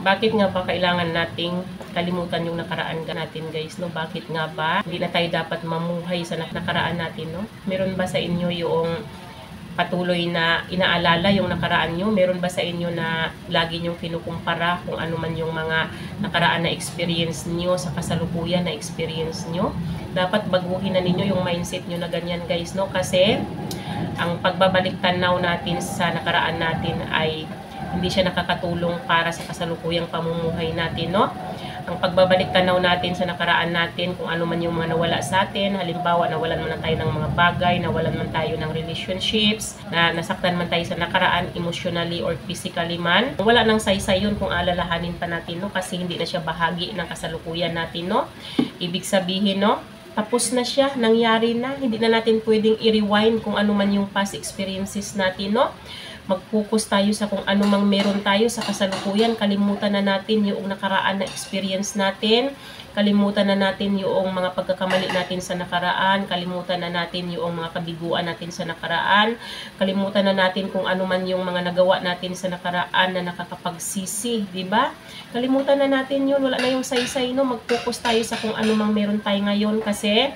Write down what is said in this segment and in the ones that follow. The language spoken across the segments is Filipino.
Bakit nga ba kailangan nating kalimutan yung nakaraan natin, guys, no? Bakit nga ba hindi na tayo dapat mamuhay sa nakaraan natin, no? Meron ba sa inyo yung patuloy na inaalala yung nakaraan nyo? Meron ba sa inyo na lagi nyong kinukumpara kung ano man yung mga nakaraan na experience nyo sa kasalukuyan na experience nyo? Dapat baguhin na ninyo yung mindset nyo na ganyan, guys, no? Kasi ang pagbabalik tanaw natin sa nakaraan natin ay hindi siya nakakatulong para sa kasalukuyang pamumuhay natin, no? Ang pagbabalik tanaw natin sa nakaraan natin, kung ano man yung mga nawala sa atin, halimbawa nawalan man tayo ng mga bagay, nawalan man tayo ng relationships, na nasaktan man tayo sa nakaraan, emotionally or physically man, wala nang saysay yun kung alalahanin pa natin, no? Kasi hindi na siya bahagi ng kasalukuyan natin, no? Ibig sabihin, no? Tapos na siya, nangyari na, hindi na natin pwedeng i-rewind kung ano man yung past experiences natin, no? Mag-focus tayo sa kung ano mang meron tayo sa kasalukuyan. Kalimutan na natin yung nakaraan na experience natin. Kalimutan na natin yung mga pagkakamali natin sa nakaraan. Kalimutan na natin yung mga kabiguan natin sa nakaraan. Kalimutan na natin kung ano man yung mga nagawa natin sa nakaraan na nakakapagsisi, di ba? Kalimutan na natin yun. Wala na yung saysay, no? Mag-focus tayo sa kung ano mang meron tayo ngayon, kasi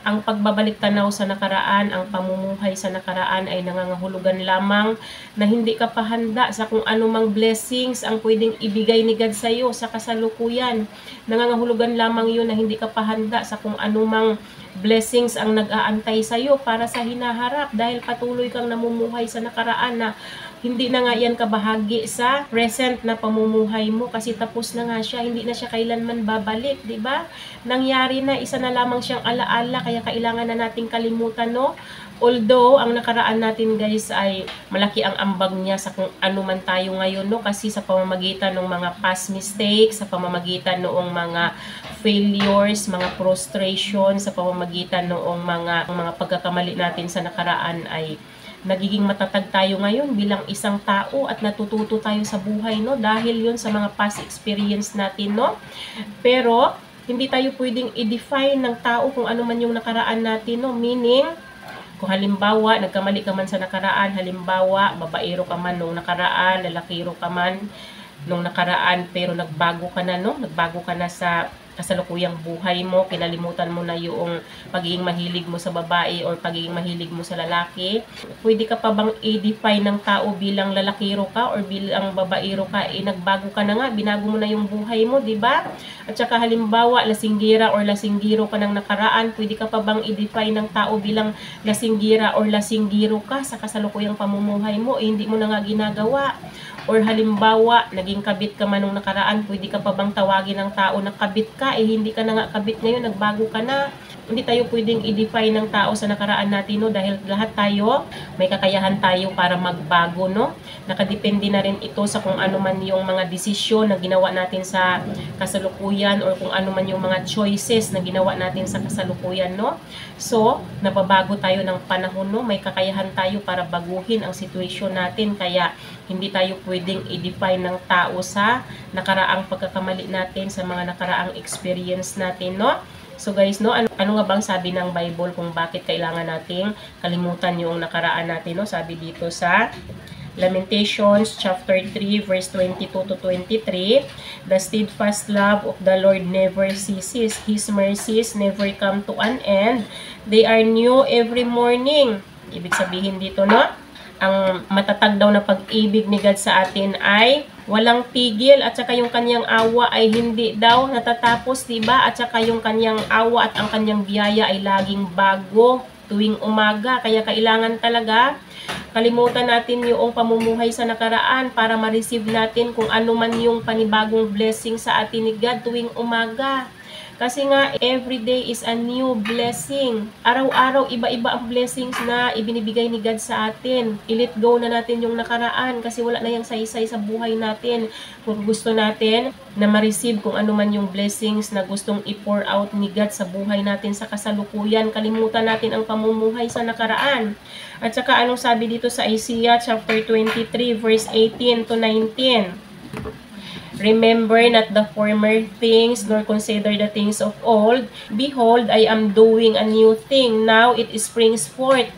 ang pagbabalik tanaw sa nakaraan, ang pamumuhay sa nakaraan ay nangangahulugan lamang na hindi ka pa handa sa kung anumang blessings ang pwedeng ibigay ni God sa iyo sa kasalukuyan. Nangangahulugan lamang yun na hindi ka pa handa sa kung anumang blessings ang nag-aantay sa iyo para sa hinaharap, dahil patuloy kang namumuhay sa nakaraan na hindi na nga yan kabahagi sa present na pamumuhay mo, kasi tapos na nga siya, hindi na siya kailanman babalik, di ba? Nangyari na, isa na lamang siyang alaala, kaya kailangan na nating kalimutan, no? Although, ang nakaraan natin, guys, ay malaki ang ambag niya sa kung ano man tayo ngayon, no? Kasi sa pamamagitan ng mga past mistakes, sa pamamagitan noong mga failures, mga frustration, sa pamamagitan noong mga pagkakamali natin sa nakaraan ay nagiging matatag tayo ngayon bilang isang tao at natututo tayo sa buhay, no? Dahil yun sa mga past experience natin, no? Pero, hindi tayo pwedeng i-define ng tao kung ano man yung nakaraan natin, no? Meaning, kung halimbawa, nagkamali ka man sa nakaraan, halimbawa, babaero ka man nung nakaraan, lalakiro ka man nung nakaraan, pero nagbago ka na, no? Nagbago ka na sa kasalukuyang buhay mo, kinalimutan mo na yung pagiging mahilig mo sa babae or pagiging mahilig mo sa lalaki. Pwede ka pa bang i-define ng tao bilang lalakiro ka or bilang babaero ka? Nagbago ka na nga, binago mo na yung buhay mo, di ba? At saka halimbawa, lasinggira or lasinggiro ka ng nakaraan, pwede ka pa bang i-define ng tao bilang lasinggira or lasinggiro ka sa kasalukuyang pamumuhay mo? Hindi mo na nga ginagawa. Or halimbawa, naging kabit ka man nung nakaraan, pwede ka pa bang tawagin ng tao na kabit ka? Hindi ka na nga kabit ngayon, nagbago ka na. Hindi tayo pwedeng i-define ng tao sa nakaraan natin, no? Dahil lahat tayo, may kakayahan tayo para magbago, no? Nakadepende na rin ito sa kung ano man yung mga desisyon na ginawa natin sa kasalukuyan or kung ano man yung mga choices na ginawa natin sa kasalukuyan, no? So, nababago tayo ng panahon, no? May kakayahan tayo para baguhin ang sitwasyon natin, kaya hindi tayo pwedeng i-define ng tao sa nakaraang pagkakamali natin, sa mga nakaraang experience natin, no? So guys, no, ano nga bang sabi ng Bible kung bakit kailangan nating kalimutan yung nakaraan natin, no? Sabi dito sa Lamentations chapter 3 verse 22 to 23, the steadfast love of the Lord never ceases, His mercies never come to an end, they are new every morning. Ibig sabihin dito, no, ang matatag daw na pag-ibig ni God sa atin ay walang tigil, at saka yung kanyang awa ay hindi daw natatapos, diba? At saka yung kanyang awa at ang kanyang biyaya ay laging bago tuwing umaga. Kaya kailangan talaga kalimutan natin yung pamumuhay sa nakaraan para ma-receive natin kung ano man yung panibagong blessing sa atin ni God tuwing umaga. Kasi nga, every day is a new blessing. Araw-araw, iba-iba ang blessings na ibinibigay ni God sa atin. I-let go na natin yung nakaraan kasi wala na yung saysay sa buhay natin. Kung gusto natin na ma-receive kung ano man yung blessings na gustong i-pour out ni God sa buhay natin sa kasalukuyan, kalimutan natin ang pamumuhay sa nakaraan. At saka, anong sabi dito sa Isaiah chapter 23 verse 18 to 19? Remember not the former things, nor consider the things of old. Behold, I am doing a new thing. Now it springs forth.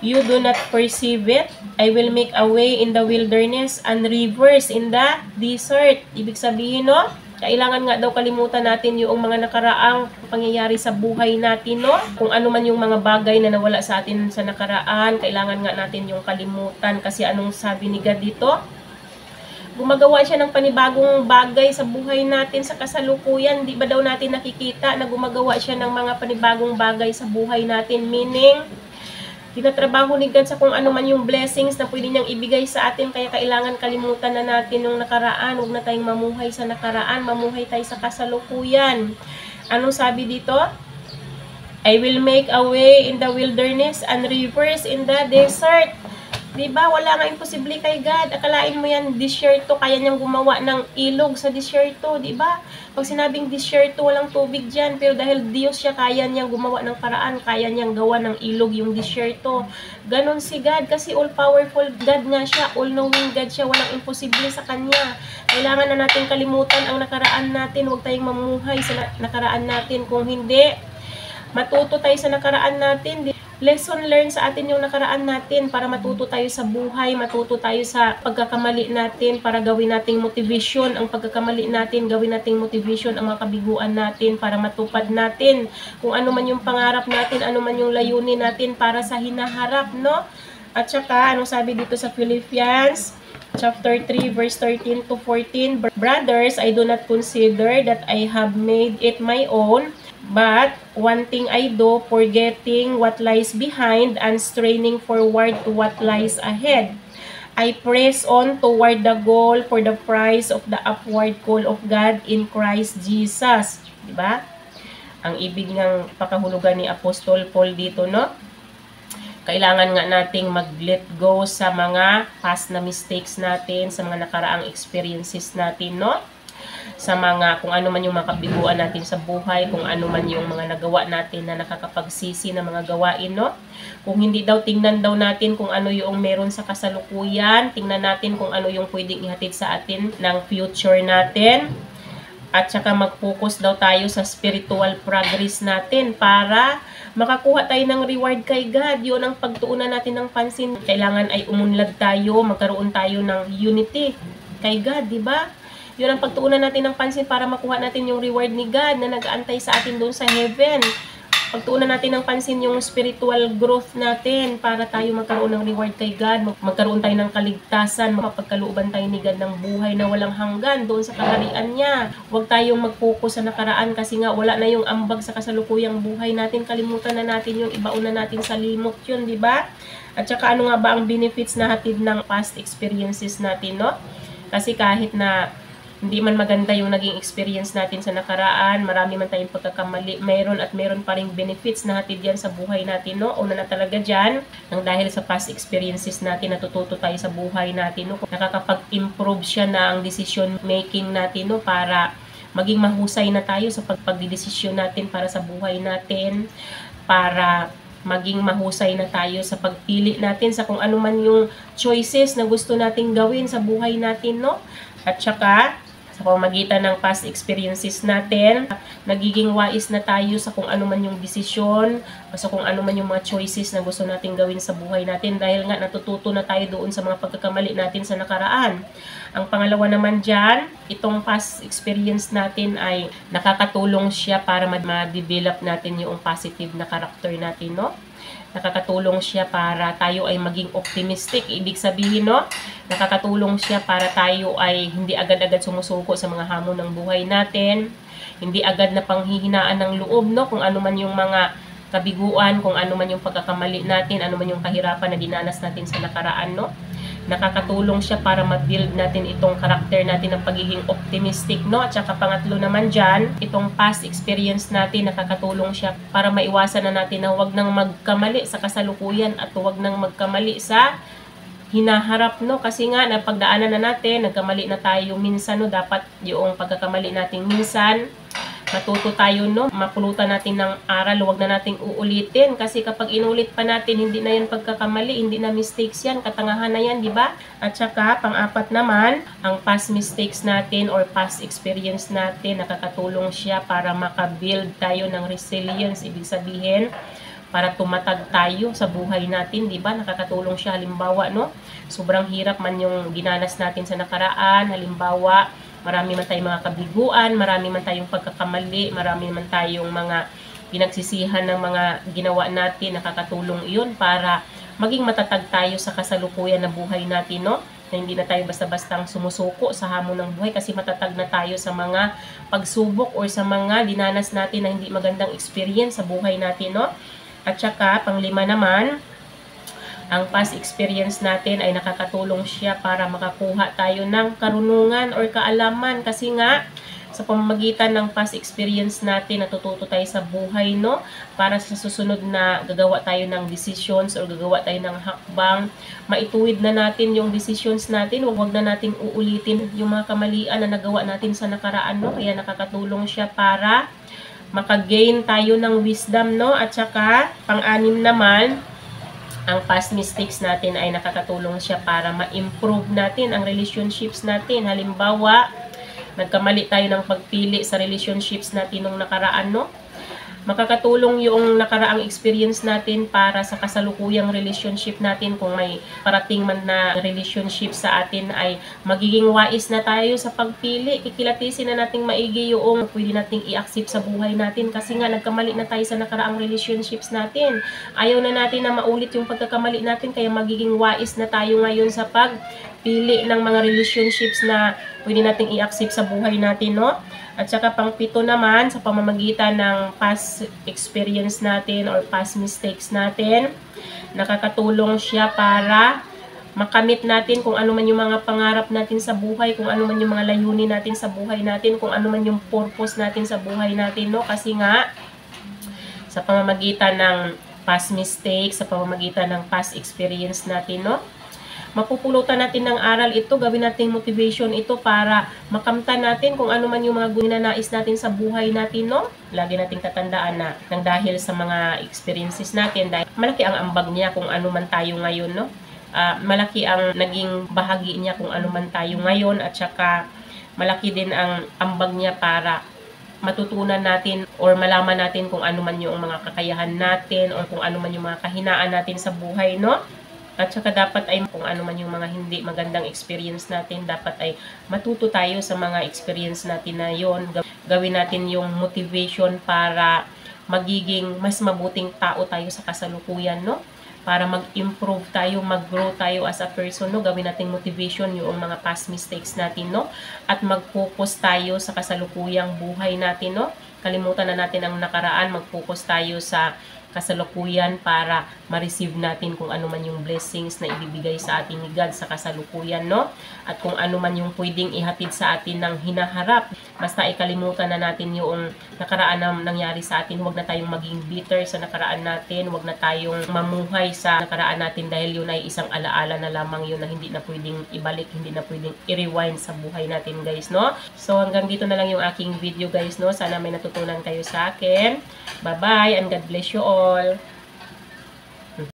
you do not perceive it. I will make a way in the wilderness and rivers in the desert. Ibig sabihin, no? Kailangan nga daw kalimutan natin yung mga nakaraang pangyayari sa buhay natin, no? Kung ano man yung mga bagay na nawala sa atin sa nakaraan, kailangan nga natin yung kalimutan. Kasi anong sabi ni God dito? Gumagawa siya ng panibagong bagay sa buhay natin sa kasalukuyan. Di ba daw natin nakikita na gumagawa siya ng mga panibagong bagay sa buhay natin? Meaning, tinatrabaho ni God sa kung ano man yung blessings na pwede niyang ibigay sa atin. Kaya kailangan kalimutan na natin yung nakaraan. Huwag na tayong mamuhay sa nakaraan. Mamuhay tayo sa kasalukuyan. Anong sabi dito? I will make a way in the wilderness and rivers in the desert. Diba? Wala nga imposible kay God. Akalain mo yan, disyerto, kaya niyang gumawa ng ilog sa disyerto, diba? Pag sinabing disyerto, walang tubig dyan. Pero dahil Diyos siya, kaya niyang gumawa ng paraan, kaya niyang gawa ng ilog yung disyerto. Ganon si God, kasi all-powerful God nga siya, all-knowing God siya, walang imposible sa Kanya. Kailangan na natin kalimutan ang nakaraan natin. Huwag tayong mamuhay sa nakaraan natin. Kung hindi, matuto tayo sa nakaraan natin. Lesson learned sa atin yung nakaraan natin para matuto tayo sa buhay, matuto tayo sa pagkakamali natin para gawin nating motivation ang pagkakamali natin, gawin nating motivation ang mga kabiguan natin para matupad natin kung ano man yung pangarap natin, ano man yung layunin natin para sa hinaharap, no? At saka, anong sabi dito sa Philippians chapter 3 verse 13 to 14, brothers, I do not consider that I have made it my own, but one thing I do, forgetting what lies behind and straining forward to what lies ahead. I press on toward the goal for the prize of the upward call of God in Christ Jesus. Diba? Ang ibig ng pakahulugan ni Apostol Paul dito, no? Kailangan nga nating mag-let go sa mga past na mistakes natin, sa mga nakaraang experiences natin, no? Sa mga, kung ano man yung mga kabiguan natin sa buhay, kung ano man yung mga nagawa natin na nakakapagsisi na mga gawain, no? Kung hindi daw, tingnan daw natin kung ano yung meron sa kasalukuyan, tingnan natin kung ano yung pwedeng ihatid sa atin ng future natin. At saka mag-focus daw tayo sa spiritual progress natin para makakuha tayo ng reward kay God. Yun ang pagtuunan natin ng pansin. Kailangan ay umunlad tayo, magkaroon tayo ng unity kay God, di ba? Yun ang pagtuunan natin ng pansin para makuha natin yung reward ni God na nag-aantay sa atin doon sa heaven. Pagtuunan natin ng pansin yung spiritual growth natin para tayo magkaroon ng reward kay God, magkaroon tayo ng kaligtasan, mapagkalooban tayo ni God ng buhay na walang hanggan doon sa kaharian niya. Huwag tayong mag-focus sa nakaraan kasi nga wala na yung ambag sa kasalukuyang buhay natin. Kalimutan na natin yung ibaon na natin sa limot yun, di ba? At saka ano nga ba ang benefits na hatid ng past experiences natin, no? Kasi kahit na hindi man maganda yung naging experience natin sa nakaraan, marami man tayong pagkakamali, mayroon pa ring benefits na hatid yan sa buhay natin, no? Una na talaga dyan, nang dahil sa past experiences natin, natututo tayo sa buhay natin, no? Nakakapag-improve siya na ang decision making natin, no? Para maging mahusay na tayo sa pagdidesisyon natin para sa buhay natin, para maging mahusay na tayo sa pagpili natin sa kung ano man yung choices na gusto nating gawin sa buhay natin, no? At saka, sa pamamagitan ng past experiences natin, nagiging wais na tayo sa kung ano man yung desisyon, o sa kung ano man yung mga choices na gusto nating gawin sa buhay natin dahil nga natututo na tayo doon sa mga pagkakamali natin sa nakaraan. Ang pangalawa naman dyan, itong past experience natin ay nakakatulong siya para ma-develop natin yung positive na character natin, no? Nakakatulong siya para tayo ay maging optimistic. Ibig sabihin, no? Nakakatulong siya para tayo ay hindi agad-agad sumusuko sa mga hamon ng buhay natin. Hindi agad na panghihinaan ng loob, no? Kung ano man yung mga kabiguan, kung ano man yung pagkakamali natin, ano man yung kahirapan na dinanas natin sa nakaraan, no? Nakakatulong siya para mag-build natin itong karakter natin ng pagiging optimistic, no? At saka pangatlo naman dyan, itong past experience natin, nakakatulong siya para maiwasan na natin na huwag nang magkamali sa kasalukuyan at huwag nang magkamali sa hinaharap, no? Kasi nga, napagdaanan na natin, nagkamali na tayo minsan, no? Dapat yung pagkakamali natin minsan, matuto tayo, no? Mapulutan natin ng aral, huwag na nating uulitin. Kasi kapag inulit pa natin, hindi na yan pagkakamali, hindi na mistakes yan, katangahan na yan, di ba? At saka, pang-apat naman, ang past mistakes natin or past experience natin, nakakatulong siya para makabuild tayo ng resilience. Ibig sabihin, para tumatag tayo sa buhay natin, di ba? Nakakatulong siya halimbawa, no? Sobrang hirap man yung ginanas natin sa nakaraan, halimbawa, marami man tayong mga kabiguan, marami man tayong pagkakamali, marami man tayong mga pinagsisihan ng mga ginawa natin, nakakatulong iyon para maging matatag tayo sa kasalukuyan na buhay natin, no? Na hindi na tayo basta-bastang sumusuko sa hamon ng buhay kasi matatag na tayo sa mga pagsubok or sa mga dinanas natin na hindi magandang experience sa buhay natin, no? At saka, panglima naman, ang past experience natin ay nakakatulong siya para makakuha tayo ng karunungan or kaalaman kasi nga, sa pamamagitan ng past experience natin, natututo tayo sa buhay, no? Para sa susunod na gagawa tayo ng decisions or gagawa tayo ng hakbang, maituwid na natin yung decisions natin, huwag na nating uulitin yung mga kamalian na nagawa natin sa nakaraan, no? Kaya nakakatulong siya para makagain tayo ng wisdom, no? At saka, pang-anim naman, ang past mistakes natin ay nakakatulong siya para ma-improve natin ang relationships natin. Halimbawa, nagkamali tayo ng pagpili sa relationships natin nung nakaraan, no? Makakatulong yung nakaraang experience natin para sa kasalukuyang relationship natin. Kung may parating man na relationship sa atin ay magiging wais na tayo sa pagpili. Kikilatisin na nating maigi yung pwede nating i-accept sa buhay natin kasi nga nagkamali na tayo sa nakaraang relationships natin. Ayaw na natin na maulit yung pagkakamali natin kaya magiging wais na tayo ngayon sa pagpili ng mga relationships na pwede nating i-accept sa buhay natin, no? At saka pang-pito naman, sa pamamagitan ng past experience natin or past mistakes natin, nakakatulong siya para makamit natin kung ano man yung mga pangarap natin sa buhay, kung ano man yung mga layunin natin sa buhay natin, kung ano man yung purpose natin sa buhay natin, no? Kasi nga, sa pamamagitan ng past mistakes, sa pamamagitan ng past experience natin, no? Mapupulutan natin ng aral ito, gawin natin motivation ito para makamtan natin kung ano man yung mga ginanais natin sa buhay natin, no? Lagi nating tatandaan na nang dahil sa mga experiences natin, dahil malaki ang ambag niya kung ano man tayo ngayon, no? Malaki ang naging bahagi niya kung ano man tayo ngayon at saka malaki din ang ambag niya para matutunan natin or malaman natin kung ano man yung mga kakayahan natin or kung ano man yung mga kahinaan natin sa buhay, no? At saka dapat ay kung ano man yung mga hindi magandang experience natin, dapat ay matuto tayo sa mga experience natin na yon. Gawin natin yung motivation para magiging mas mabuting tao tayo sa kasalukuyan, no? Para mag-improve tayo, mag-grow tayo as a person, no? Gawin natin motivation yung mga past mistakes natin, no? At mag-focus tayo sa kasalukuyang buhay natin, no? Kalimutan na natin ang nakaraan, mag-focus tayo sa kasalukuyan para ma-receive natin kung ano man yung blessings na ibibigay sa atin ni God sa kasalukuyan, no? At kung ano man yung pwedeng ihatid sa atin ng hinaharap. Basta ikalimutan na natin yung nakaraan na nangyari sa atin. Huwag na tayong maging bitter sa nakaraan natin. Huwag na tayong mamuhay sa nakaraan natin dahil yun ay isang alaala na lamang yun na hindi na pwedeng ibalik, hindi na pwedeng i-rewind sa buhay natin, guys, no? So hanggang dito na lang yung aking video, guys, no? Sana may natutunan kayo sa akin. Bye-bye and God bless you all.